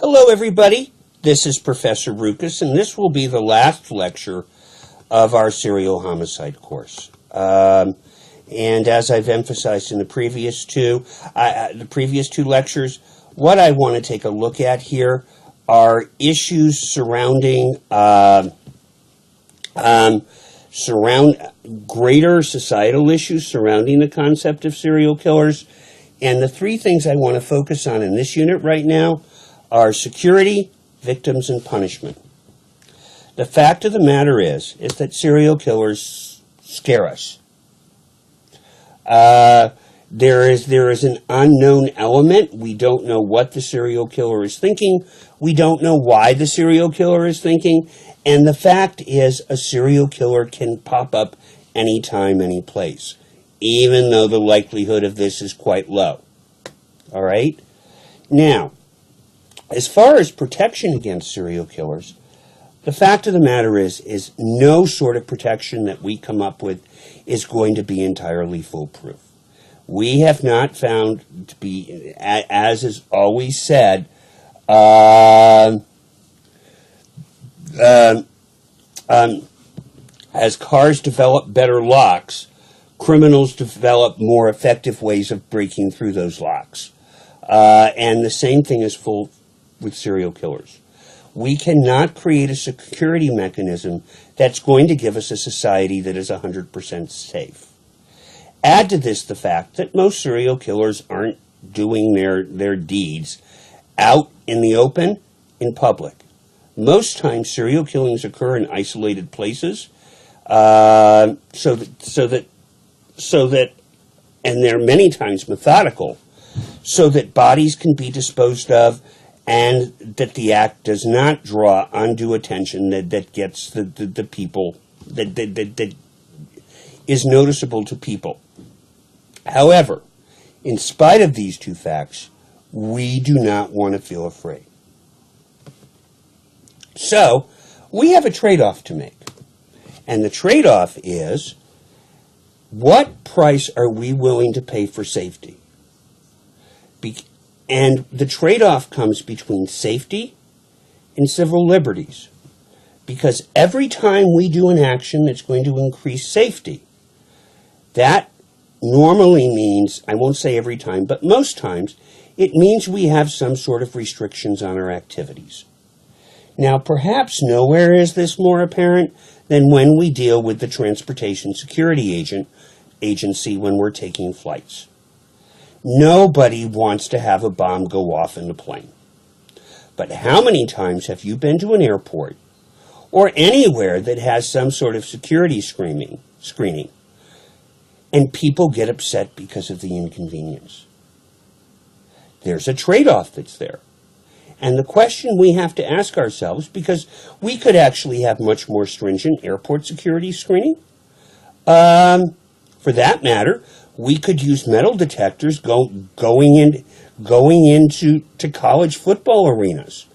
Hello, everybody. This is Professor Rukas, and this will be the last lecture of our serial homicide course. And as I've emphasized in the previous two lectures, what I want to take a look at here are issues surrounding greater societal issues surrounding the concept of serial killers. And the three things I want to focus on in this unit right now are security, victims, and punishment. The fact of the matter is that serial killers scare us. There is an unknown element. We don't know what the serial killer is thinking. We don't know why the serial killer is thinking. And the fact is, a serial killer can pop up anytime, any place, even though the likelihood of this is quite low. All right? Now, as far as protection against serial killers, the fact of the matter is no sort of protection that we come up with is going to be entirely foolproof. We have not found to be, as is always said, as cars develop better locks, criminals develop more effective ways of breaking through those locks. And the same thing is full with serial killers. We cannot create a security mechanism that's going to give us a society that is 100% safe. Add to this the fact that most serial killers aren't doing their deeds out in the open, in public. Most times serial killings occur in isolated places, so that, and they're many times methodical, so that bodies can be disposed of and that the act does not draw undue attention that gets the people, that is noticeable to people. However, in spite of these two facts, we do not want to feel afraid. So, we have a trade-off to make. And the trade-off is, what price are we willing to pay for safety? And the trade-off comes between safety and civil liberties. Because every time we do an action that's going to increase safety, that normally means, I won't say every time, but most times, it means we have some sort of restrictions on our activities. Now, perhaps nowhere is this more apparent than when we deal with the Transportation Security Agency when we're taking flights. Nobody wants to have a bomb go off in the plane. But how many times have you been to an airport or anywhere that has some sort of security screening, and people get upset because of the inconvenience? There's a trade-off that's there. And the question we have to ask ourselves, because we could actually have much more stringent airport security screening. For that matter, we could use metal detectors going into college football arenas,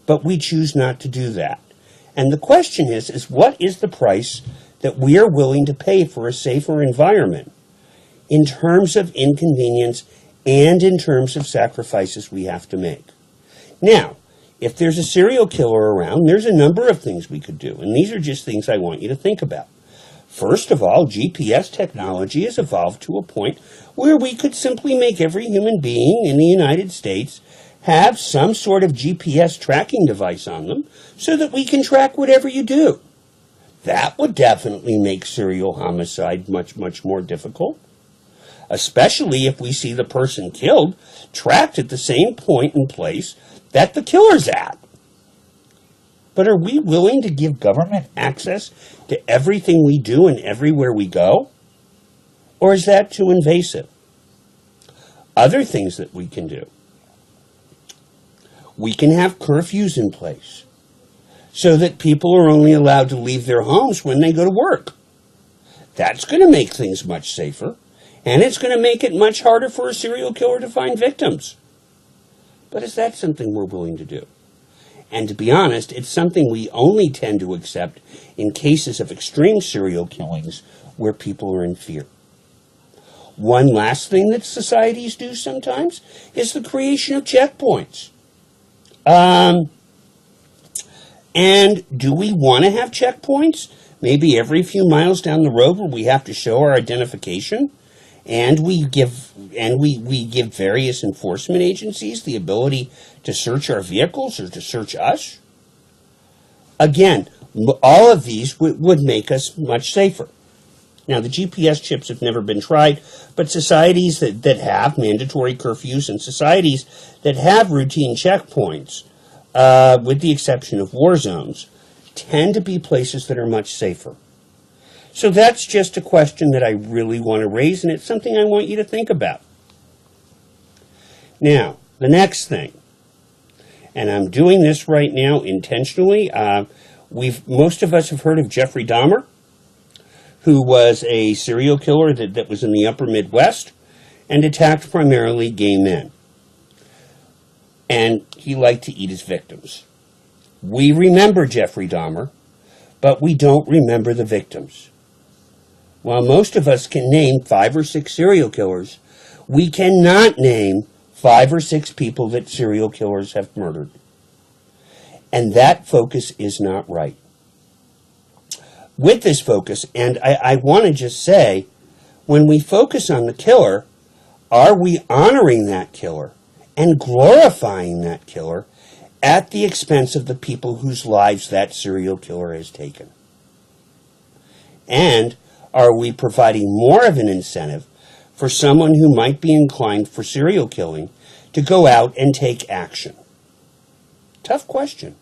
but we choose not to do that. And the question is what is the price that we are willing to pay for a safer environment in terms of inconvenience and in terms of sacrifices we have to make? Now, if there's a serial killer around, there's a number of things we could do, and these are just things I want you to think about. First of all, GPS technology has evolved to a point where we could simply make every human being in the United States have some sort of GPS tracking device on them so that we can track whatever you do. That would definitely make serial homicide much, much more difficult, especially if we see the person killed tracked at the same point and place that the killer's at. But are we willing to give government access to everything we do and everywhere we go? Or is that too invasive? Other things that we can do. We can have curfews in place so that people are only allowed to leave their homes when they go to work. That's going to make things much safer, and it's going to make it much harder for a serial killer to find victims. But is that something we're willing to do? And to be honest, it's something we only tend to accept in cases of extreme serial killings where people are in fear. One last thing that societies do sometimes is the creation of checkpoints. And do we want to have checkpoints? Maybe every few miles down the road where we have to show our identification, and we give various enforcement agencies the ability to search our vehicles or to search us. Again, all of these would make us much safer. Now, the GPS chips have never been tried, but societies that have mandatory curfews and societies that have routine checkpoints, with the exception of war zones, tend to be places that are much safer. So that's just a question that I really want to raise, and it's something I want you to think about. Now, the next thing, and I'm doing this right now intentionally. Most of us have heard of Jeffrey Dahmer, who was a serial killer that was in the upper Midwest and attacked primarily gay men. And he liked to eat his victims. We remember Jeffrey Dahmer, but we don't remember the victims. While most of us can name 5 or 6 serial killers, we cannot name 5 or 6 people that serial killers have murdered. And that focus is not right. With this focus, and I want to just say, when we focus on the killer, are we honoring that killer and glorifying that killer at the expense of the people whose lives that serial killer has taken? And are we providing more of an incentive for someone who might be inclined for serial killing to go out and take action? Tough question.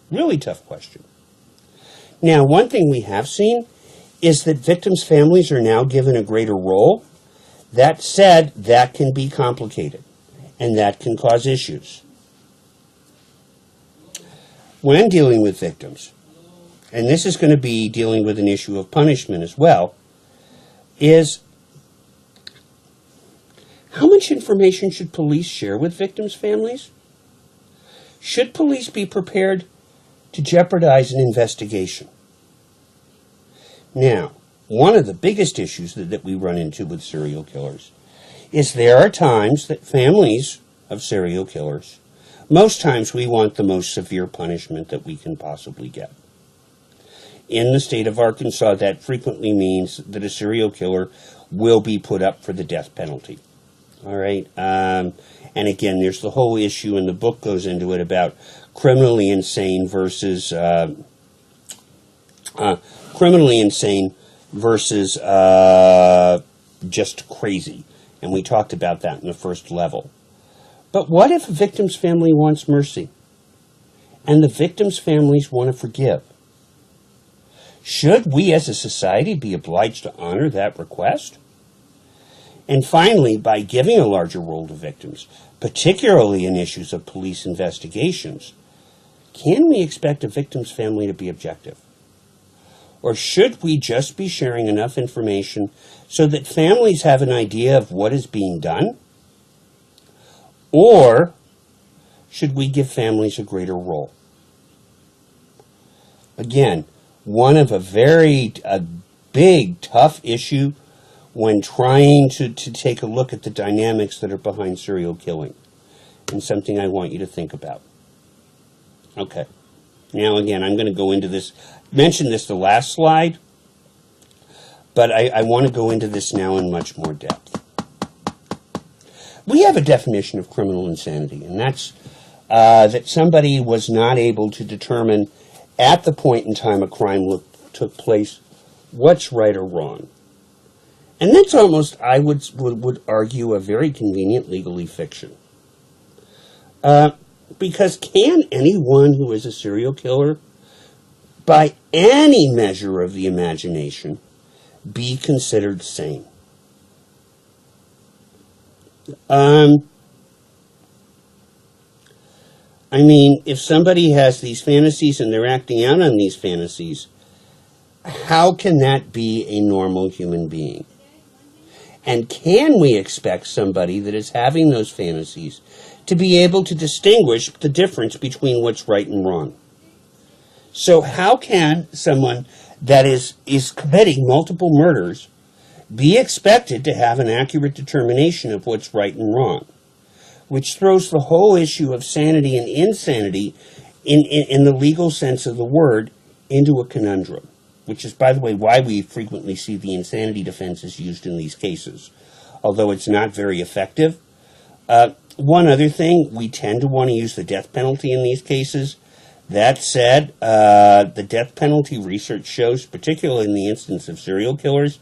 Really tough question. Now, one thing we have seen is that victims' families are now given a greater role. That said, that can be complicated, and that can cause issues. When dealing with victims, and this is going to be dealing with an issue of punishment as well, is how much information should police share with victims' families? Should police be prepared to jeopardize an investigation? Now, one of the biggest issues that we run into with serial killers is there are times that families of serial killers, most times we want the most severe punishment that we can possibly get. In the state of Arkansas, that frequently means that a serial killer will be put up for the death penalty. All right? And again, there's the whole issue, and the book goes into it, about criminally insane versus just crazy. And we talked about that in the first level. But what if a victim's family wants mercy and the victim's families want to forgive? Should we as a society be obliged to honor that request? And finally, by giving a larger role to victims, particularly in issues of police investigations, can we expect a victim's family to be objective? Or should we just be sharing enough information so that families have an idea of what is being done? Or should we give families a greater role? Again, one of a big, tough issue when trying to take a look at the dynamics that are behind serial killing, and something I want you to think about. Okay. Now, again, I'm going to go into this, mentioned this the last slide, but I want to go into this now in much more depth. We have a definition of criminal insanity, and that's that somebody was not able to determine at the point in time a crime took place what's right or wrong. And that's almost, I would argue, a very convenient legally fiction. Because can anyone who is a serial killer, by any measure of the imagination, be considered sane? I mean, if somebody has these fantasies and they're acting out on these fantasies, how can that be a normal human being? And can we expect somebody that is having those fantasies to be able to distinguish the difference between what's right and wrong? So how can someone that is committing multiple murders be expected to have an accurate determination of what's right and wrong? which throws the whole issue of sanity and insanity in the legal sense of the word into a conundrum, which is, by the way, why we frequently see the insanity defense is used in these cases, although it's not very effective. One other thing, we tend to want to use the death penalty in these cases. That said, the death penalty research shows, particularly in the instance of serial killers,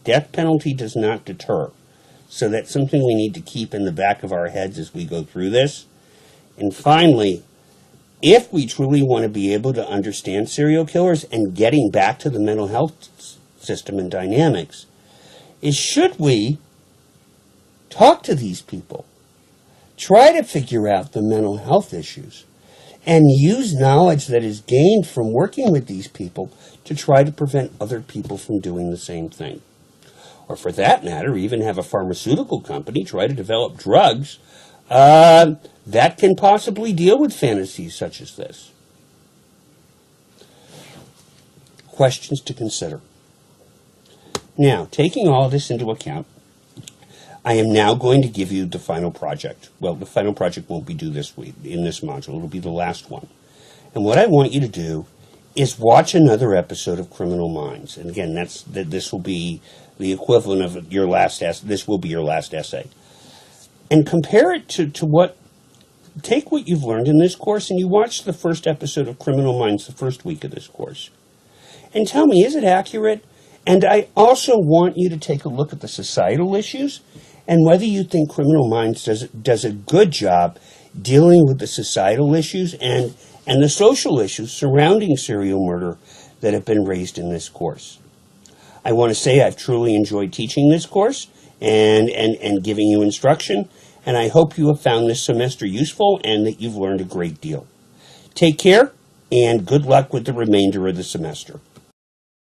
death penalty does not deter. So that's something we need to keep in the back of our heads as we go through this. And finally, if we truly want to be able to understand serial killers and getting back to the mental health system and dynamics, is should we talk to these people, try to figure out the mental health issues, and use knowledge that is gained from working with these people to try to prevent other people from doing the same thing. Or for that matter, even have a pharmaceutical company try to develop drugs that can possibly deal with fantasies such as this. Questions to consider. Now, taking all this into account, I am now going to give you the final project. Well, the final project won't be due this week in this module. It'll be the last one. And what I want you to do is watch another episode of Criminal Minds. And again, this will be the equivalent of your last essay. This will be your last essay. And compare it to take what you've learned in this course and you watch the first episode of Criminal Minds the first week of this course. And tell me, is it accurate? And I also want you to take a look at the societal issues and whether you think Criminal Minds does a good job dealing with the societal issues and the social issues surrounding serial murder that have been raised in this course. I want to say I've truly enjoyed teaching this course and giving you instruction, and I hope you have found this semester useful and that you've learned a great deal. Take care, and good luck with the remainder of the semester.